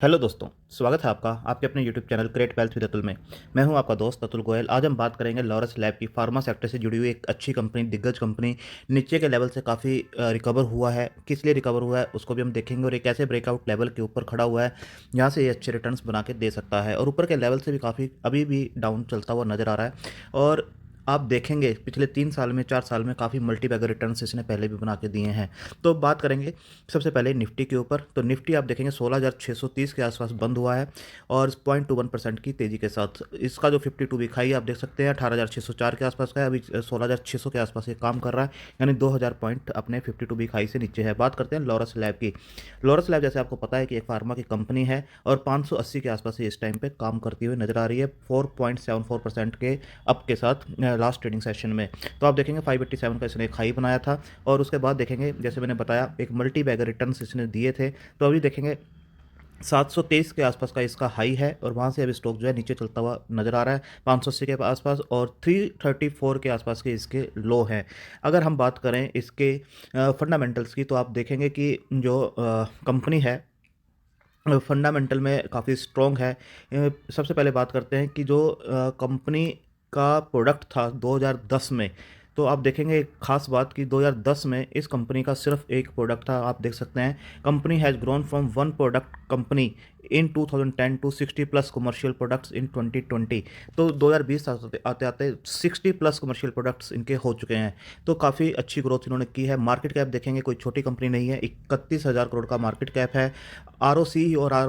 Hello दोस्तों, स्वागत है आपका आपके अपने YouTube channel create wealth with Atul में। मैं हूं आपका दोस्त अतुल गोयल। आज हम बात करेंगे लॉरस लैब की फार्मा सेक्टर से जुड़ी हुई एक अच्छी कंपनी, दिग्गज कंपनी। नीचे के लेवल से काफ़ी रिकवर हुआ है। किस लिए रिकवर हुआ है उसको भी हम देखेंगे और ये कैसे ब्रेकआउट लेवल के ऊपर खड़ा हुआ है, यहाँ से ये अच्छे रिटर्न्स बना के दे सकता है। और ऊपर के लेवल से भी काफ़ी अभी भी डाउन चलता हुआ नज़र आ रहा है। और आप देखेंगे पिछले 3 साल में 4 साल में काफ़ी मल्टी बैगर रिटर्न्स इसने पहले भी बना के दिए हैं। तो बात करेंगे सबसे पहले निफ्टी के ऊपर। तो निफ्टी आप देखेंगे 16,630 के आसपास बंद हुआ है और 0.21% की तेज़ी के साथ। इसका जो 52 वीक हाई आप देख सकते हैं 18,604 के आसपास का है। अभी 16,600 के आसपास ये काम कर रहा है, यानी 2,000 पॉइंट अपने 52 वीक हाई से नीचे है। बात करते हैं लॉरस लैब की। लॉरस लैब जैसे आपको पता है कि एक फार्मा की कंपनी है और 580 के आसपास ये इस टाइम पे काम करती हुई नजर आ रही है 4.74% के अप के साथ लास्ट ट्रेडिंग सेशन में। तो आप देखेंगे 587 का इसने एक हाई बनाया था और उसके बाद देखेंगे जैसे मैंने बताया एक मल्टी बैगर रिटर्न्स इसने दिए थे। तो अभी देखेंगे 723 के आसपास का इसका हाई है और वहाँ से अभी स्टॉक जो है नीचे चलता हुआ नज़र आ रहा है 580 के आसपास, और 334 के आसपास के इसके लो हैं। अगर हम बात करें इसके फंडामेंटल्स की, तो आप देखेंगे कि जो कंपनी है फंडामेंटल में काफ़ी स्ट्रॉन्ग है। सबसे पहले बात करते हैं कि जो कंपनी का प्रोडक्ट था 2010 में, तो आप देखेंगे एक खास बात कि 2010 में इस कंपनी का सिर्फ एक प्रोडक्ट था। आप देख सकते हैं company has grown from one product company in 2010 to 60 plus commercial products in 2020। तो 2020 आते आते 60 प्लस कमर्शियल प्रोडक्ट्स इनके हो चुके हैं। तो काफ़ी अच्छी ग्रोथ इन्होंने की है। मार्केट कैप देखेंगे कोई छोटी कंपनी नहीं है, 31,000 करोड़ का मार्केट कैप है। आर और आर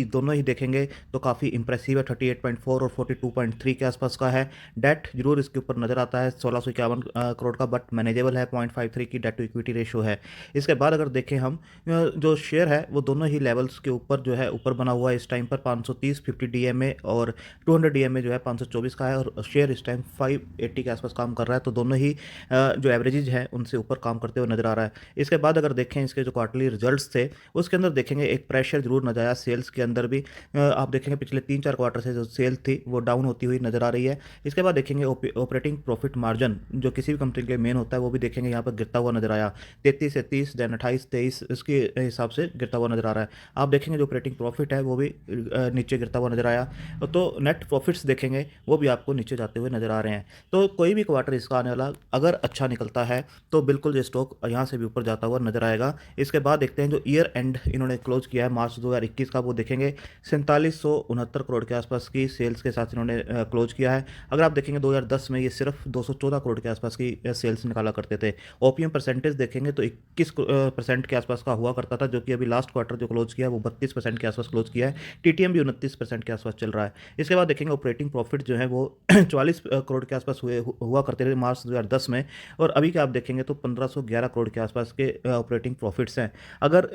दोनों ही देखेंगे तो काफ़ी इंप्रेसिव है, 38.4 और 42.3 के आसपास का है। डेट जरूर इसके ऊपर नज़र आता है 1651 करोड़ का, बट मैनेजेबल है। 0.53 की डेट टू इक्विटी रेशो है। इसके बाद अगर देखें हम जो शेयर है वो दोनों ही लेवल्स के ऊपर जो है ऊपर बना हुआ है इस टाइम पर 530 50 डीएमए और 200 डीएमए जो है 524 का है, और शेयर इस टाइम 580 के आसपास काम कर रहा है। तो दोनों ही जो एवरेजेज हैं उनसे ऊपर काम करते हुए नजर आ रहा है। इसके बाद अगर देखें इसके जो क्वार्टरली रिजल्ट्स थे उसके अंदर देखेंगे एक प्रेशर जरूर नजर आया सेल्स के अंदर भी। आप देखेंगे पिछले 3-4 क्वार्टर से जो सेल थी वो डाउन होती हुई नजर आ रही है। इसके बाद देखेंगे ऑपरेटिंग प्रॉफिट मार्जिन जो किसी भी कंपनी के लिए मेन होता है वो भी देखेंगे यहाँ पर गिरता हुआ नजर आया 33 से 30, देन 28-23 इसके हिसाब से गिरता हुआ नजर आ रहा है। आप देखेंगे जो ऑपरेटिंग प्रॉफिट है वो भी नीचे गिरता हुआ नजर आया। तो नेट प्रॉफिट्स देखेंगे वो भी आपको नीचे जाते हुए नजर आ रहे हैं। तो कोई भी क्वार्टर इसका आने वाला अगर अच्छा निकलता है तो बिल्कुल ये स्टॉक यहाँ से भी ऊपर जाता हुआ नजर आएगा। इसके बाद देखते हैं जो ईयर एंड इन्होंने क्लोज किया है मार्च 2021 का, वो देखेंगे 4769 करोड़ के आसपास की सेल्स के साथ इन्होंने क्लोज किया है। अगर आप देखेंगे 2010 में ये सिर्फ 214 करोड़ के आसपास की सेल्स निकाला करते थे। ओपीएम परसेंटेज देखेंगे तो 21% के आसपास का हुआ करता था, जो कि अभी लास्ट क्वार्टर जो क्लोज किया है वो 32% के आसपास क्लोज किया है। टीटीएम भी 29% के आसपास चल रहा है। इसके बाद देखेंगे ऑपरेटिंग प्रॉफिट जो है वो 44 करोड़ के आसपास हुआ करते थे मार्च 2010 में, और अभी के आप देखेंगे तो 1511 करोड़ के आसपास के ऑपरेटिंग प्रॉफिट्स हैं। अगर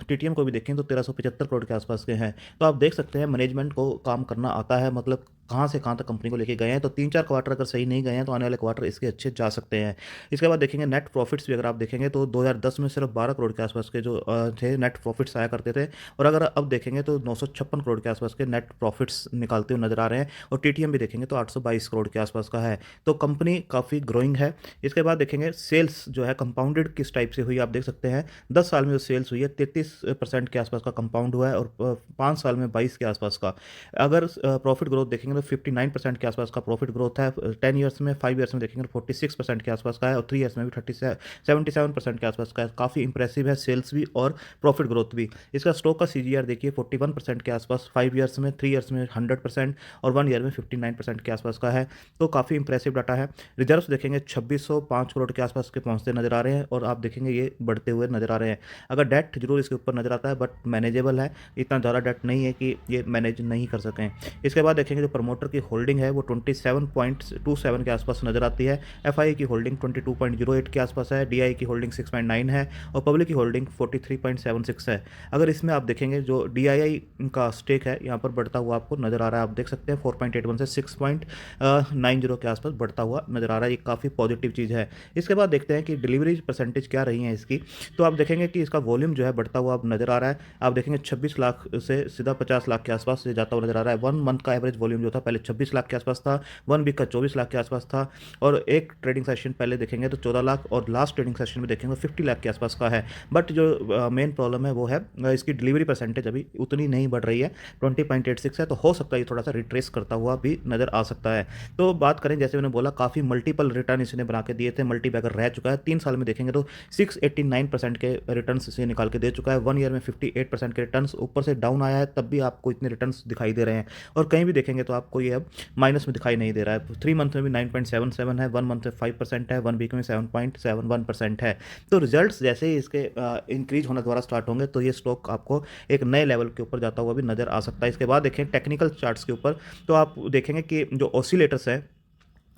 टीटीएम को भी देखें तो 1375 करोड़ के आसपास के हैं। तो आप देख सकते हैं मैनेजमेंट को काम करना आता है, मतलब कहाँ से कहाँ तक कंपनी को लेके गए हैं। तो 3-4 क्वार्टर अगर सही नहीं गए हैं तो आने वाले क्वार्टर इसके अच्छे जा सकते हैं। इसके बाद देखेंगे नेट प्रॉफिट्स भी अगर आप देखेंगे तो 2010 में सिर्फ 12 करोड़ के आसपास के जो थे नेट प्रॉफिट्स आया करते थे, और अगर अब देखेंगे तो 956 करोड़ के आसपास के नेट प्रॉफिट्स निकालते हुए नजर आ रहे हैं। और टीटीएम भी देखेंगे तो 822 करोड़ के आसपास का है। तो कंपनी काफ़ी ग्रोइंग है। इसके बाद देखेंगे सेल्स जो है कंपाउंडेड किस टाइप से हुई आप देख सकते हैं। 10 साल में जो सेल्स हुई है 33% के आसपास का कंपाउंड हुआ है, और 5 साल में 22 के आसपास का। अगर प्रॉफिट ग्रोथ देखेंगे तो 59% के आसपास का प्रॉफिट ग्रोथ है 10 ईयर्स में। 5 ईयर्स में देखेंगे तो 46% के आसपास का है, और 3 ईयर्स में भी 77% के आसपास का है। काफ़ी इंप्रेसिव है सेल्स भी और प्रॉफिट ग्रोथ भी। इसका स्टॉक का सीजीआर देखिए 41% के आसपास 5 ईयर्स में, 3 ईयर्स में 100% और 1 ईयर में 59% के आसपास का है। तो काफ़ी इंप्रेसिव डाटा है। रिजर्व्स देखेंगे 2605 करोड़ के आसपास के पहुंचते नजर आ रहे हैं, और आप देखेंगे ये बढ़ते हुए नजर आ रहे हैं। अगर डेट जरूर इसके ऊपर नजर आता है बट मैनेजेबल है, इतना ज़्यादा डेट नहीं है कि ये मैनेज नहीं कर सकें। इसके बाद देखेंगे जो प्रमोटर की होल्डिंग है वो 27.27 के आसपास नजर आती है। एफआई की होल्डिंग 22.08 के आसपास है। डीआई की होल्डिंग 6.9 है, और पब्लिक की होल्डिंग 43.76 है। अगर इसमें आप देखेंगे जो डीआईआई का स्टेक है यहाँ पर बढ़ता हुआ आपको नजर आ रहा है। आप देख सकते हैं 4.81 से 6.90 के आसपास बढ़ता हुआ नजर आ रहा है। ये काफ़ी पॉजिटिव चीज़ है। इसके बाद देखते हैं कि डिलीवरी परसेंटेज क्या रही है इसकी। तो आप देखेंगे कि इसका वॉल्यूम जो है बढ़ता हुआ नजर आ रहा है। आप देखेंगे 26 लाख से सीधा 50 लाख के आसपास से जाता हुआ नजर आ रहा है। 1 मंथ का एवरेज वॉल्यूम जो था पहले 26 लाख के आसपास था, 1 वीक का 24 लाख के आसपास था और एक ट्रेडिंग सेशन पहले देखेंगे तो 14 लाख और लास्ट ट्रेडिंग सेशन में देखेंगे 50 लाख के आसपास का है। बट जो मेन प्रॉब्लम है वो है इसकी डिलीवरी परसेंटेज अभी उतनी नहीं बढ़ रही है, 20.86 है, तो हो सकता है ये थोड़ा सा रिट्रेस करता हुआ भी नज़र आ सकता है। तो बात करें, जैसे मैंने बोला, काफ़ी मल्टीपल रिटर्न इसने बना के दिए थे, मल्टी बैगर रह चुका है। 3 साल में देखेंगे तो 689% के रिटर्न इसे निकाल के दे चुका है। 1 ईयर में 58% के रिटर्न, ऊपर से डाउन आया है तब भी आपको इतने रिटर्न दिखाई दे रहे हैं और कहीं भी देखेंगे तो आपको ये अब माइनस में दिखाई नहीं दे रहा है। 3 मंथ में भी 9.77 है, 1 मंथ में 5% है, 1 वीक में 7.71% है। तो रिजल्ट्स जैसे ही इसके इंक्रीज होना दोबारा स्टार्ट होंगे तो ये स्टॉक आपको एक नए लेवल के ऊपर जाता हुआ भी नज़र आ सकता है। इसके बाद देखें टेक्निकल चार्ट्स के ऊपर, तो आप देखेंगे कि जो ऑसिलेटर्स है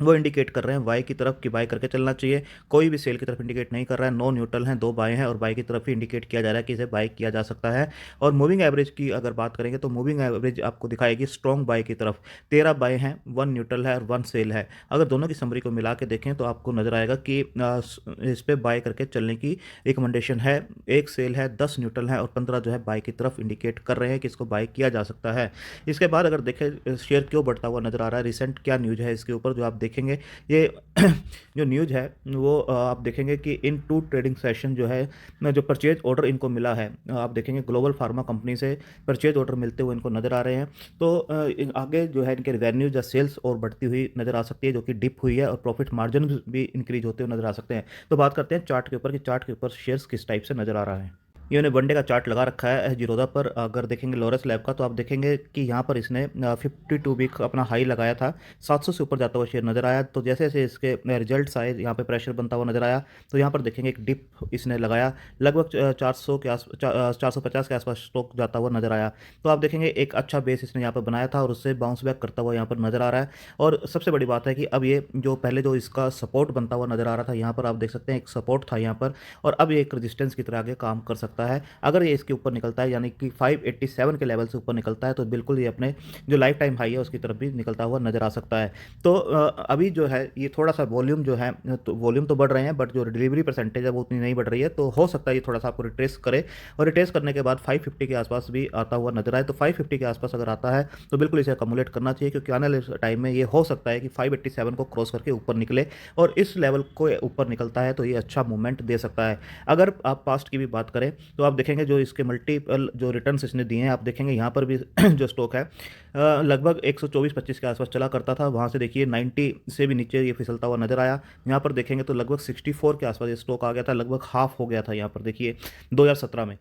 वो इंडिकेट कर रहे हैं बाई की तरफ कि बाई करके चलना चाहिए। कोई भी सेल की तरफ इंडिकेट नहीं कर रहा है। नो न्यूट्रल हैं, 2 बाय हैं और बाई की तरफ ही इंडिकेट किया जा रहा है कि इसे बाई किया जा सकता है। और मूविंग एवरेज की अगर बात करेंगे तो मूविंग एवरेज आपको दिखाएगी स्ट्रॉन्ग बाई की तरफ। 13 बाय हैं, 1 न्यूट्रल है और 1 सेल है। अगर दोनों की समरी को मिला के देखें तो आपको नजर आएगा कि इस पर बाय करके चलने की रिकमेंडेशन है। 1 सेल है, 10 न्यूट्रल है और 15 जो है बाई की तरफ इंडिकेट कर रहे हैं कि इसको बाय किया जा सकता है। इसके बाद अगर देखें शेयर क्यों बढ़ता हुआ नजर आ रहा है, रिसेंट क्या न्यूज है इसके ऊपर जो आप देखेंगे, ये जो न्यूज़ है वो आप देखेंगे कि इन 2 ट्रेडिंग सेशन जो है जो परचेज ऑर्डर इनको मिला है, आप देखेंगे ग्लोबल फार्मा कंपनी से परचेज ऑर्डर मिलते हुए इनको नज़र आ रहे हैं। तो आगे जो है इनके रेवेन्यूज या सेल्स और बढ़ती हुई नज़र आ सकती है, जो कि डिप हुई है, और प्रॉफिट मार्जिन भी इंक्रीज होते हुए नज़र आ सकते हैं। तो बात करते हैं चार्ट के ऊपर कि चार्ट के ऊपर शेयर्स किस टाइप से नज़र आ रहा है। ये मैंने वनडे का चार्ट लगा रखा है जीरोधा पर। अगर देखेंगे लॉरस लैब का तो आप देखेंगे कि यहाँ पर इसने 52 वीक अपना हाई लगाया था, 700 से ऊपर जाता हुआ शेयर नज़र आया। तो जैसे जैसे इसके रिजल्ट्स आए, यहाँ पे प्रेशर बनता हुआ नज़र आया, तो यहाँ पर देखेंगे एक डिप इसने लगाया, लगभग 400 के 450 के आसपास स्टॉक जाता हुआ नज़र आया। तो आप देखेंगे एक अच्छा बेस इसने यहाँ पर बनाया था और उससे बाउंस बैक करता हुआ यहाँ पर नज़र आ रहा है। और सबसे बड़ी बात है कि अब ये जो पहले जो इसका सपोर्ट बनता हुआ नज़र आ रहा था, यहाँ पर आप देख सकते हैं एक सपोर्ट था यहाँ पर, और अब ये एक रजिस्टेंस की तरह आगे काम कर सकता है। अगर ये इसके ऊपर निकलता है, यानी कि 587 के लेवल से ऊपर निकलता है, तो बिल्कुल ये अपने जो लाइफ टाइम हाई है उसकी तरफ भी निकलता हुआ नज़र आ सकता है। तो अभी जो है ये थोड़ा सा वॉल्यूम जो है, तो वॉल्यूम तो बढ़ रहे हैं बट जो डिलीवरी परसेंटेज है वो उतनी नहीं बढ़ रही है। तो हो सकता है ये थोड़ा सा आपको रिट्रेस करे और रिट्रेस करने के बाद 550 के आसपास भी आता हुआ नजर आए। तो 550 के आसपास अगर आता है तो बिल्कुल इसे अकोमुलेट करना चाहिए, क्योंकि आने वाले टाइम में ये हो सकता है कि 587 को क्रॉस करके ऊपर निकले, और इस लेवल को ऊपर निकलता है तो ये अच्छा मूवमेंट दे सकता है। अगर आप पास्ट की भी बात करें तो आप देखेंगे जो इसके मल्टीपल जो रिटर्न्स इसने दिए हैं, आप देखेंगे यहाँ पर भी जो स्टॉक है लगभग 124-25 के आसपास चला करता था, वहाँ से देखिए 90 से भी नीचे ये फिसलता हुआ नजर आया। यहाँ पर देखेंगे तो लगभग 64 के आसपास ये स्टॉक आ गया था, लगभग हाफ हो गया था। यहाँ पर देखिए 2017 में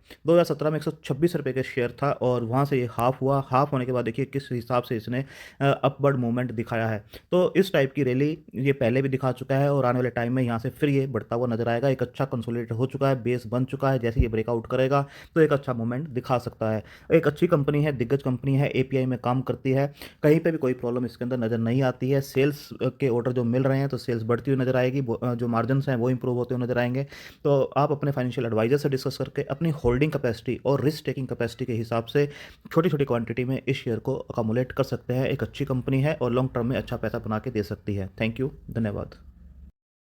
126 रुपये के शेयर था और वहाँ से ये हाफ हुआ। हाफ होने के बाद देखिए किस हिसाब से इसने अपवर्ड मूवमेंट दिखाया है। तो इस टाइप की रैली ये पहले भी दिखा चुका है और आने वाले टाइम में यहाँ से फिर ये बढ़ता हुआ नजर आएगा। एक अच्छा कंसोलिडेट हो चुका है, बेस बन चुका है, जैसे ये ब्रेकआउट करेगा तो एक अच्छा मूवमेंट दिखा सकता है। एक अच्छी कंपनी है, दिग्गज कंपनी है, एपीआई में काम करती है, कहीं पे भी कोई प्रॉब्लम इसके अंदर नज़र नहीं आती है। सेल्स के ऑर्डर जो मिल रहे हैं तो सेल्स बढ़ती हुई नजर आएगी, जो मार्जिन्स हैं वो इंप्रूव होते हुए नजर आएंगे। तो आप अपने फाइनेंशियल एडवाइजर से डिस्कस करके अपनी होल्डिंग कैपेसिटी और रिस्क टेकिंग कैपेसिटी के हिसाब से छोटी छोटी क्वांटिटी में इस शेयर को अकोमुलेट कर सकते हैं। एक अच्छी कंपनी है और लॉन्ग टर्म में अच्छा पैसा बना के दे सकती है। थैंक यू, धन्यवाद।